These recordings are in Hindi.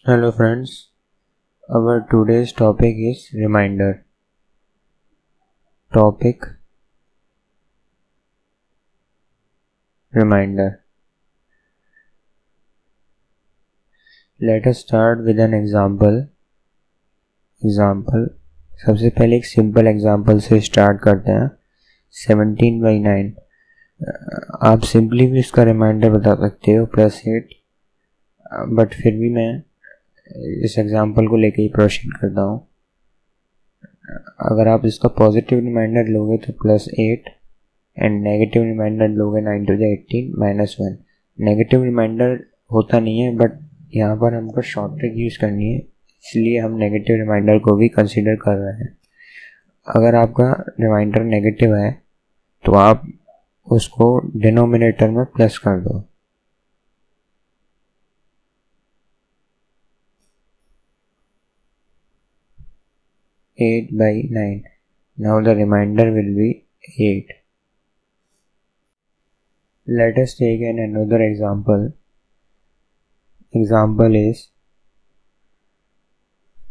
Hello friends, our today's topic is reminder. Topic reminder. Let us start with an example. सबसे पहले एक सिंपल एग्जाम्पल से स्टार्ट करते हैं. 17/9. आप सिंपली भी इसका रिमाइंडर बता सकते हो +8, बट फिर भी मैं इस एग्जाम्पल को लेके ही प्रोसीड करता हूँ. अगर आप इसका पॉजिटिव रिमाइंडर लोगे तो +8 एंड नेगेटिव रिमाइंडर लोगे 9 to the 18 -1. नेगेटिव रिमाइंडर होता नहीं है, बट यहाँ पर हमको शॉर्ट ट्रिक यूज़ करनी है, इसलिए हम नेगेटिव रिमाइंडर को भी कंसीडर कर रहे हैं. अगर आपका रिमाइंडर नेगेटिव है तो आप उसको डिनोमिनेटर में प्लस कर दो. Eight by 9. Now the reminder will be 8. Let us take another example. Example is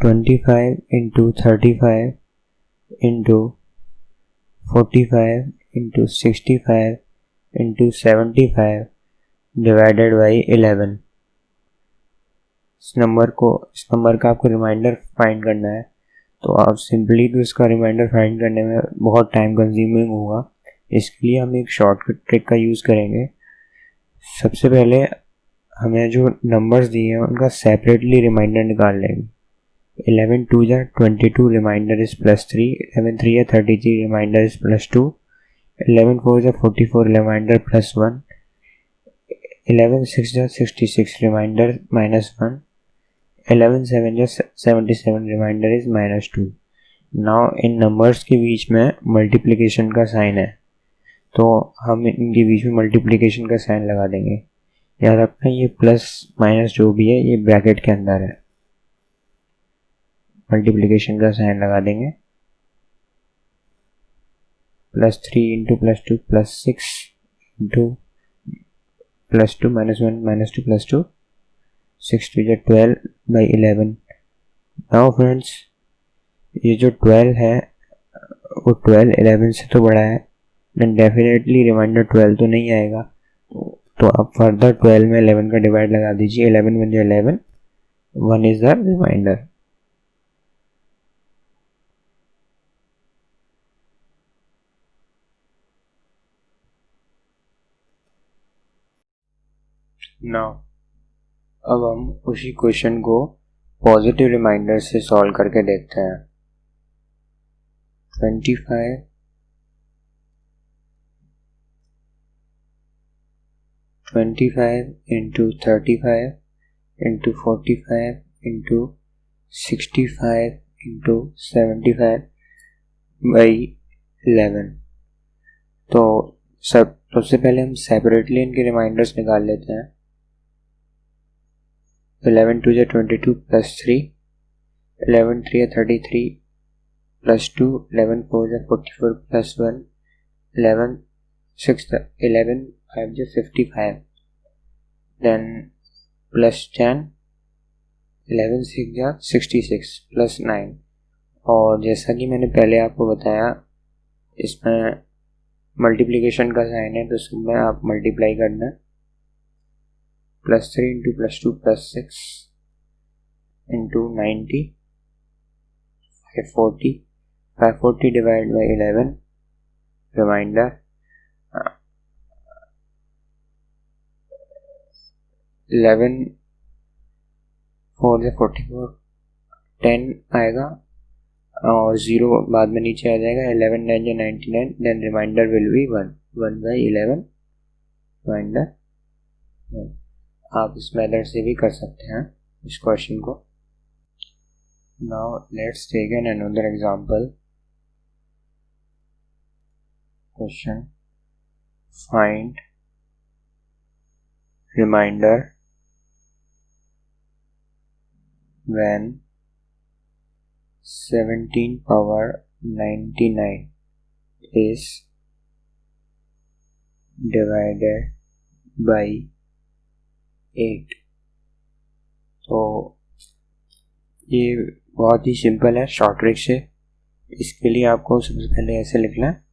25 into 35 into 45 into 65 into 75 divided by 11. इस नंबर का आपको रिमाइंडर फाइंड करना है, तो आप सिंपली तो इसका रिमाइंडर फाइंड करने में बहुत टाइम कंज्यूमिंग होगा. इसके लिए हम एक शॉर्टकट ट्रिक का यूज़ करेंगे. सबसे पहले हमें जो नंबर्स दिए हैं उनका सेपरेटली रिमाइंडर निकाल लेंगे. 11 2 जा 22 रिमाइंडर इज़ +3. 11 3 या 33 रिमाइंडर इज़ +2. 11 4 जा 44 रिमाइंडर +1. 11 6 जा 66 रिमाइंडर -1. 11 7 जा 77 reminder is -2. Now in numbers के बीच में मल्टीप्लिकेशन का साइन है, तो हम इनके बीच में मल्टीप्लिकेशन का साइन लगा देंगे. याद रखना ये प्लस माइनस जो भी है ये ब्रैकेट के अंदर है. मल्टीप्लिकेशन का साइन लगा देंगे. +3 इंटू +2 +6 इंटू +2 -1 -2 +2 6 2 या 12/11. नाउ फ्रेंड्स, ये जो 12 है वो 12 11 से तो बड़ा है, देन डेफिनेटली रिमाइंडर 12 तो नहीं आएगा. तो आप फर्दर 12 में 11 का डिवाइड लगा दीजिए. 11 1 11, 1 इज द रिमाइंडर. नाउ अब हम उसी क्वेश्चन को पॉजिटिव रिमाइंडर से सॉल्व करके देखते हैं. 25 into 35 into 45 into 65 into 75 by 11. तो सबसे पहले हम सेपरेटली इनके रिमाइंडर्स निकाल लेते हैं. 11 2 जा 22 +3. 11 3 या 33 +2. 11 4 जा 44 +1. 11 6 11 5 जा 55. देन +10. 11 6 जा 66 +9. और जैसा कि मैंने पहले आपको बताया, इसमें मल्टीप्लिकेशन का साइन है, तो इसमें आप मल्टीप्लाई करना. +3 into +2 +6 into 90 540 divide by 11. Reminder 11 4 44 10 आएगा और 0 बाद में नीचे आ जाएगा. 11 9 या 99. Then reminder will be 1/11 reminder. आप इस मेथड से भी कर सकते हैं इस क्वेश्चन को. Now let's take an another example. Question find reminder when 17 power 99 is divided by 8. तो ये बहुत ही सिंपल है शॉर्ट ट्रिक से। इसके लिए आपको सबसे पहले ऐसे लिखना है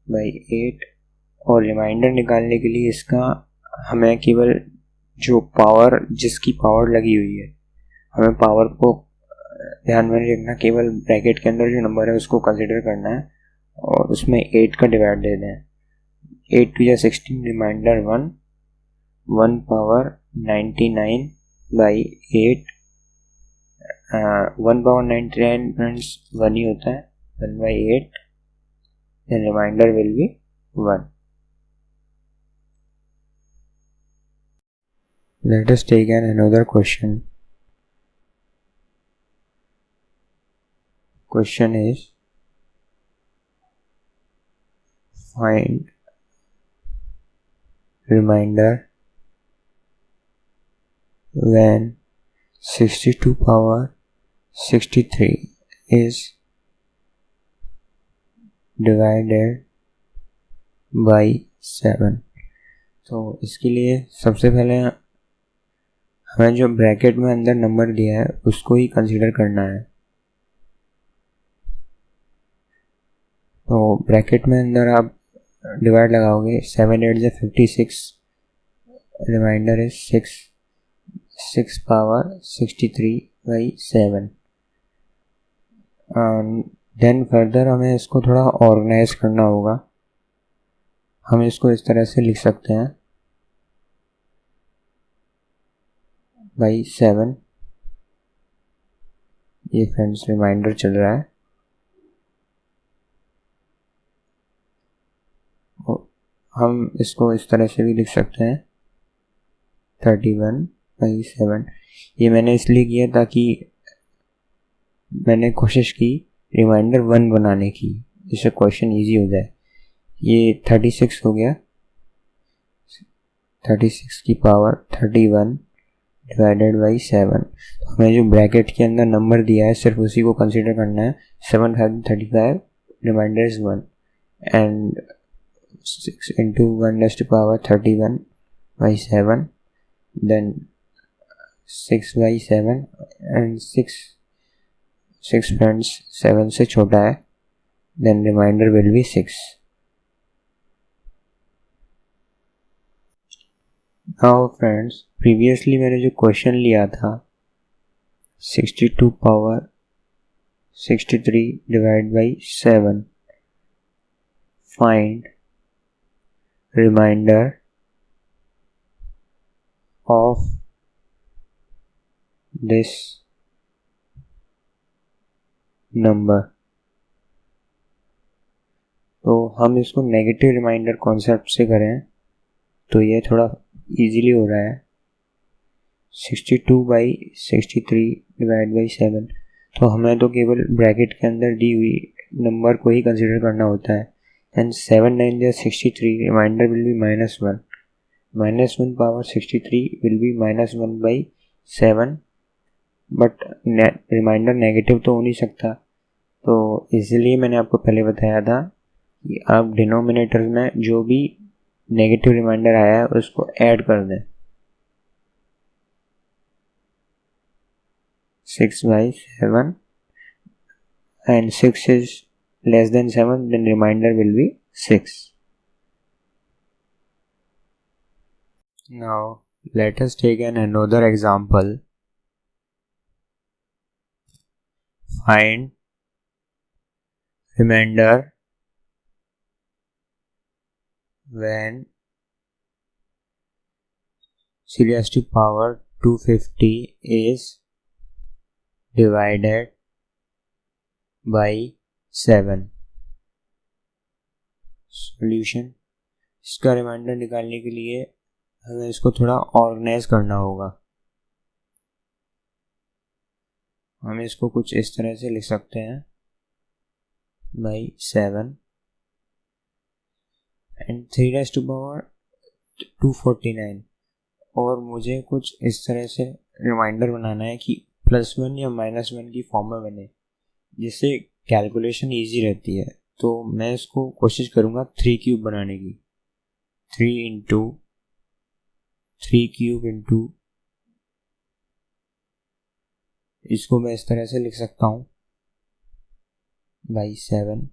बाई 8, और रिमाइंडर निकालने के लिए इसका हमें केवल जो पावर, जिसकी पावर लगी हुई है, हमें पावर को ध्यान में रखना, केवल ब्रैकेट के अंदर जो नंबर है उसको कंसिडर करना है और उसमें 8 का डिवाइड दे दें। 8 टू या 16, reminder 1, 1 power 99 by 8। 1 power 99 friends 1 ही होता है, 1 by 8, then remainder will be 1. Let us take another question. Question is, find remainder when 62 power 63 is divided by 7। तो इसके लिए सबसे पहले हमें जो ब्रैकेट में अंदर नंबर दिया है उसको ही कंसीडर करना है। तो ब्रैकेट में अंदर आप डिवाइड लगाओगे, 7 8 से 56, रिमाइंडर है 6 पावर 63 बाई 7। देन फर्दर हमें इसको थोड़ा ऑर्गेनाइज करना होगा। हम इसको इस तरह से लिख सकते हैं बाई 7। ये फ्रेंड्स रिमाइंडर चल रहा है, हम इसको इस तरह से भी लिख सकते हैं 31 बाई 7। ये मैंने इसलिए किया ताकि मैंने कोशिश की रिमाइंडर 1 बनाने की, जिससे क्वेश्चन इजी हो जाए। ये 36 हो गया, 36 की पावर 31 डिवाइडेड बाई 7। तो हमें जो ब्रैकेट के अंदर नंबर दिया है सिर्फ उसी को कंसीडर करना है। 7 5 35, reminder is 1, and 6 into 1 raised to power 31 by 7, then 6 by 7, and 6 friends 7 से छोटा है, then remainder will be 6। Now friends, previously मैंने जो क्वेश्चन लिया था 62 power 63 divided by 7, find remainder of this number। तो हम इसको नेगेटिव रिमाइंडर कॉन्सेप्ट से करें तो ये थोड़ा इजीली हो रहा है। 62 बाई 63 डिवाइड बाई 7, तो हमें तो केवल ब्रैकेट के अंदर दी हुई नंबर को ही कंसिडर करना होता है। एंड 7 9 या 63, reminder will be -1, -1 power 63 will be -1 by 7। But reminder negative तो हो नहीं सकता, तो इसलिए मैंने आपको पहले बताया था कि आप डिनोमिनेटर में जो भी नेगेटिव रिमाइंडर आया है उसको ऐड कर दें। 6 by 7, and 6 is less than 7, then remainder will be 6. Now let us take another example. Find remainder when series to power 250 is divided by 7। Solution, इसका रिमाइंडर निकालने के लिए हमें इसको थोड़ा ऑर्गेनाइज करना होगा। हम इसको कुछ इस तरह से लिख सकते हैं by 7 and 3 raised to power 249, और मुझे कुछ इस तरह से रिमाइंडर बनाना है कि +1 या -1 की फॉर्म में बने, जिससे कैलकुलेशन इजी रहती है। तो मैं इसको कोशिश करूँगा 3 क्यूब बनाने की। 3 क्यूब इंटू इसको मैं इस तरह से लिख सकता हूँ बाई 7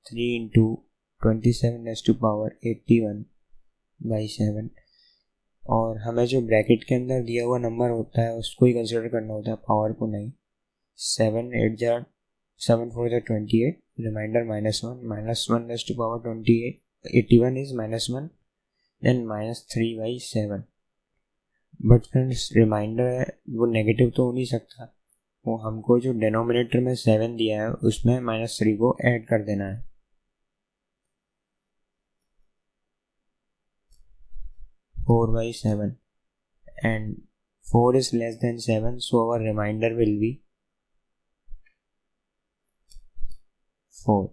3 इंटू 27⁻81 बाई 7। और हमें जो ब्रैकेट के अंदर दिया हुआ नंबर होता है उसको ही कंसिडर करना होता है, पावर को नहीं। 7 4 28, reminder -1 81 is -1, then -3/7। But friends reminder है वो नेगेटिव तो हो नहीं सकता, वो हमको जो डिनोमिनेटर में 7 दिया है उसमें -3 को ऐड कर देना है। Four by 7 and 4 is less than 7, so our remainder will be 4.